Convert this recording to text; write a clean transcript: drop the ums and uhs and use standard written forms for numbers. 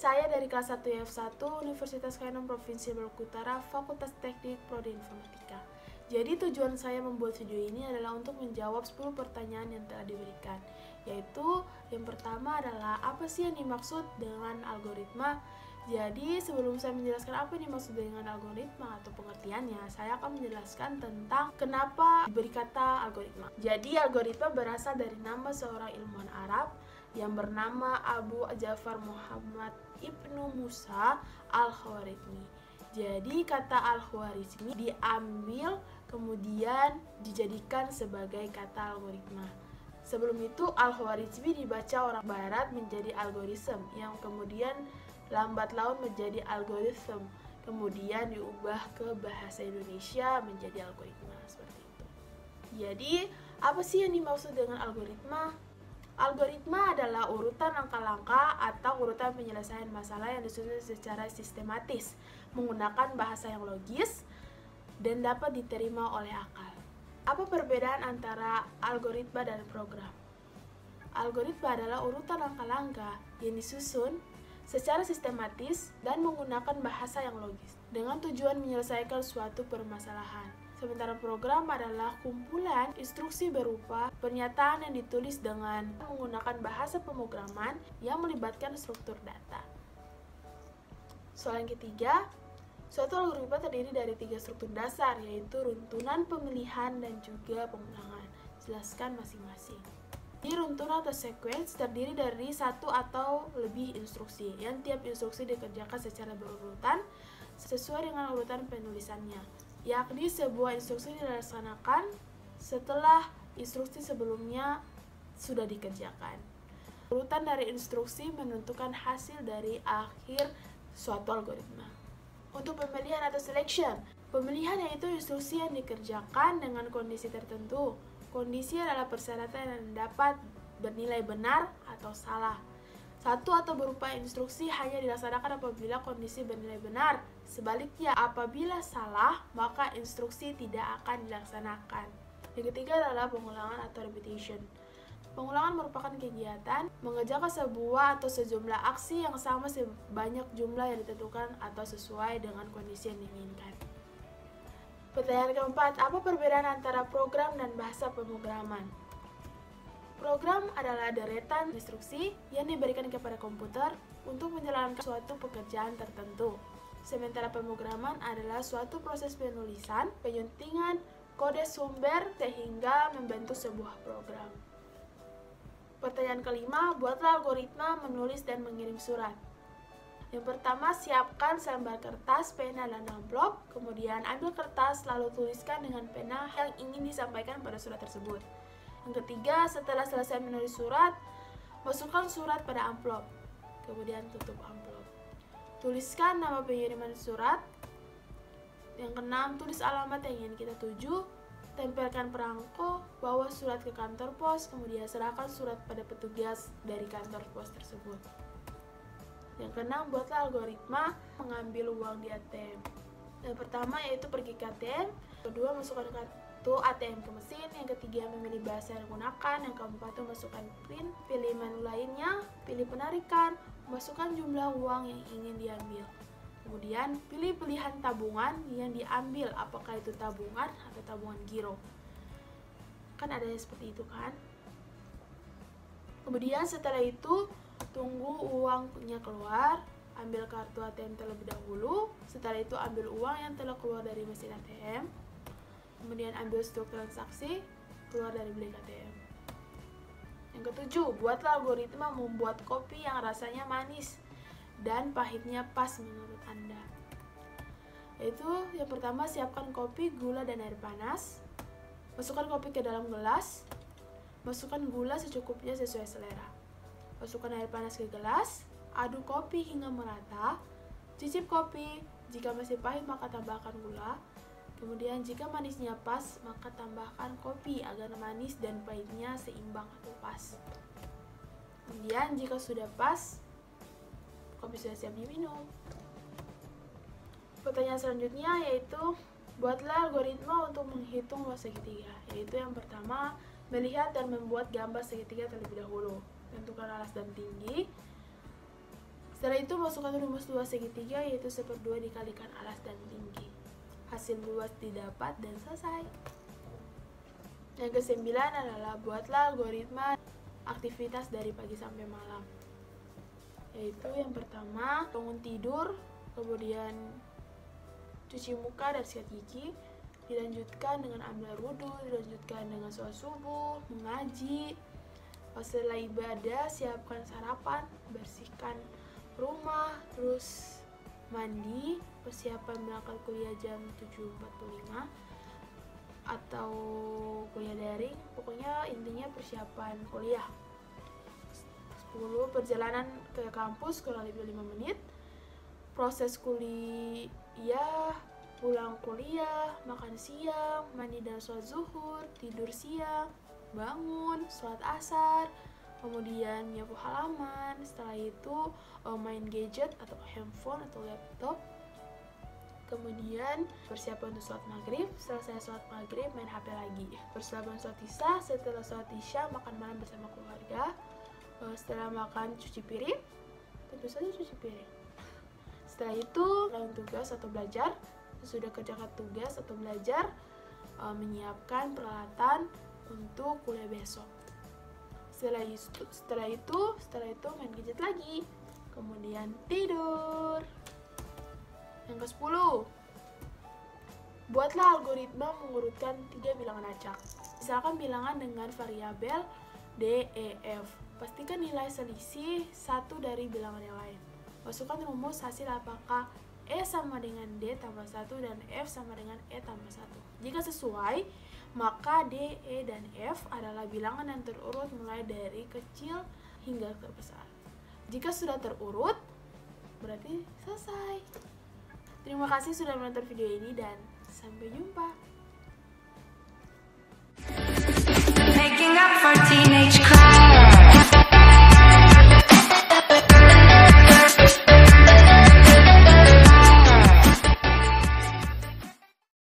Saya dari kelas 1 IF1 Universitas Kainom Provinsi Maluku Utara, Fakultas Teknik Prodi Informatika. Jadi tujuan saya membuat video ini adalah untuk menjawab 10 pertanyaan yang telah diberikan. Yaitu yang pertama adalah apa sih yang dimaksud dengan algoritma? Jadi sebelum saya menjelaskan apa yang dimaksud dengan algoritma atau pengertiannya, saya akan menjelaskan tentang kenapa diberi kata algoritma. Jadi algoritma berasal dari nama seorang ilmuwan Arab yang bernama Abu Ja'far Muhammad Ibnu Musa Al-Khwarizmi. Jadi kata Al-Khwarizmi diambil kemudian dijadikan sebagai kata algoritma. Sebelum itu Al-Khwarizmi dibaca orang barat menjadi algoritm, yang kemudian lambat laun menjadi algoritm, kemudian diubah ke bahasa Indonesia menjadi algoritma, seperti itu. Jadi apa sih yang dimaksud dengan algoritma? Algoritma adalah urutan langkah-langkah atau urutan penyelesaian masalah yang disusun secara sistematis, menggunakan bahasa yang logis dan dapat diterima oleh akal. Apa perbedaan antara algoritma dan program? Algoritma adalah urutan langkah-langkah yang disusun secara sistematis dan menggunakan bahasa yang logis dengan tujuan menyelesaikan suatu permasalahan. Sementara program adalah kumpulan instruksi berupa pernyataan yang ditulis dengan menggunakan bahasa pemrograman yang melibatkan struktur data. Soal yang ketiga, suatu algoritma terdiri dari 3 struktur dasar, yaitu runtunan, pemilihan, dan juga pengulangan. Jelaskan masing-masing. Di runtunan atau sequence terdiri dari satu atau lebih instruksi, yang tiap instruksi dikerjakan secara berurutan sesuai dengan urutan penulisannya, yakni sebuah instruksi dilaksanakan setelah instruksi sebelumnya sudah dikerjakan. Urutan dari instruksi menentukan hasil dari akhir suatu algoritma. Untuk pemilihan atau selection, pemilihan yaitu instruksi yang dikerjakan dengan kondisi tertentu. Kondisi adalah persyaratan yang dapat bernilai benar atau salah. Satu atau berupa instruksi hanya dilaksanakan apabila kondisi bernilai benar. Sebaliknya, apabila salah, maka instruksi tidak akan dilaksanakan. Yang ketiga adalah pengulangan atau repetition. Pengulangan merupakan kegiatan mengerjakan sebuah atau sejumlah aksi yang sama sebanyak jumlah yang ditentukan atau sesuai dengan kondisi yang diinginkan. Pertanyaan keempat, apa perbedaan antara program dan bahasa pemrograman? Program adalah deretan instruksi yang diberikan kepada komputer untuk menjalankan suatu pekerjaan tertentu. Sementara pemrograman adalah suatu proses penulisan, penyuntingan, kode sumber sehingga membentuk sebuah program. Pertanyaan kelima, buatlah algoritma menulis dan mengirim surat. Yang pertama, siapkan selembar kertas, pena, dan amplop. Kemudian ambil kertas, lalu tuliskan dengan pena yang ingin disampaikan pada surat tersebut. Yang ketiga, setelah selesai menulis surat, masukkan surat pada amplop. Kemudian tutup amplop. Tuliskan nama pengiriman surat. Yang keenam, tulis alamat yang ingin kita tuju. Tempelkan perangko, bawa surat ke kantor pos, kemudian serahkan surat pada petugas dari kantor pos tersebut. Yang keenam, buatlah algoritma mengambil uang di ATM. Yang pertama yaitu pergi ke ATM, kedua masukkan kartu ATM ke mesin, yang ketiga memilih bahasa yang digunakan, yang keempat masukkan PIN, pilih menu lainnya, pilih penarikan, masukkan jumlah uang yang ingin diambil. Kemudian pilih pilihan tabungan yang diambil, apakah itu tabungan atau tabungan giro. Kan ada yang seperti itu kan? Kemudian setelah itu tunggu uangnya keluar, ambil kartu ATM terlebih dahulu. Setelah itu ambil uang yang telah keluar dari mesin ATM. Kemudian ambil stok transaksi, keluar dari bilik ATM. Yang ketujuh, buatlah algoritma membuat kopi yang rasanya manis dan pahitnya pas menurut Anda. Yaitu yang pertama, siapkan kopi, gula, dan air panas. Masukkan kopi ke dalam gelas. Masukkan gula secukupnya sesuai selera. Masukkan air panas ke gelas, aduk kopi hingga merata, cicip kopi, jika masih pahit maka tambahkan gula, kemudian jika manisnya pas maka tambahkan kopi agar manis dan pahitnya seimbang atau pas. Kemudian jika sudah pas, kopi sudah siap diminum. Pertanyaan selanjutnya yaitu, buatlah algoritma untuk menghitung luas segitiga, yaitu yang pertama, melihat dan membuat gambar segitiga terlebih dahulu. Tentukan alas dan tinggi. Setelah itu masukkan rumus luas segitiga, yaitu 1/2 dikalikan alas dan tinggi. Hasil luas didapat dan selesai. Yang ke-9 adalah buatlah algoritma aktivitas dari pagi sampai malam. Yaitu yang pertama, bangun tidur, kemudian cuci muka dan sikat gigi, dilanjutkan dengan ambil wudu, dilanjutkan dengan sholat subuh, mengaji. Setelah ibadah, siapkan sarapan, bersihkan rumah, terus mandi, persiapan berangkat kuliah jam 7.45 atau kuliah daring, pokoknya intinya persiapan kuliah. 10. Perjalanan ke kampus kurang lebih 5 menit. Proses kuliah, pulang kuliah, makan siang, mandi dan sholat zuhur, tidur siang, bangun, sholat asar, kemudian nyapu halaman. Setelah itu main gadget atau handphone atau laptop. Kemudian persiapan untuk sholat maghrib. Selesai sholat maghrib, main HP lagi. Persiapan sholat isya. Setelah sholat isya, makan malam bersama keluarga. Setelah makan, cuci piring. Tentu saja cuci piring. Setelah itu lakukan tugas atau belajar. Sesudah kerjakan tugas atau belajar, menyiapkan peralatan untuk kuliah besok. Setelah itu main gadget lagi, kemudian tidur. Yang ke-10, buatlah algoritma mengurutkan 3 bilangan acak. Misalkan bilangan dengan variabel D, E, F. Pastikan nilai selisih satu dari bilangan yang lain. Masukkan rumus hasil apakah E sama dengan D tambah 1 dan F sama dengan E tambah 1. Jika sesuai, maka D, E, dan F adalah bilangan yang terurut mulai dari kecil hingga terbesar. Jika sudah terurut, berarti selesai. Terima kasih sudah menonton video ini dan sampai jumpa.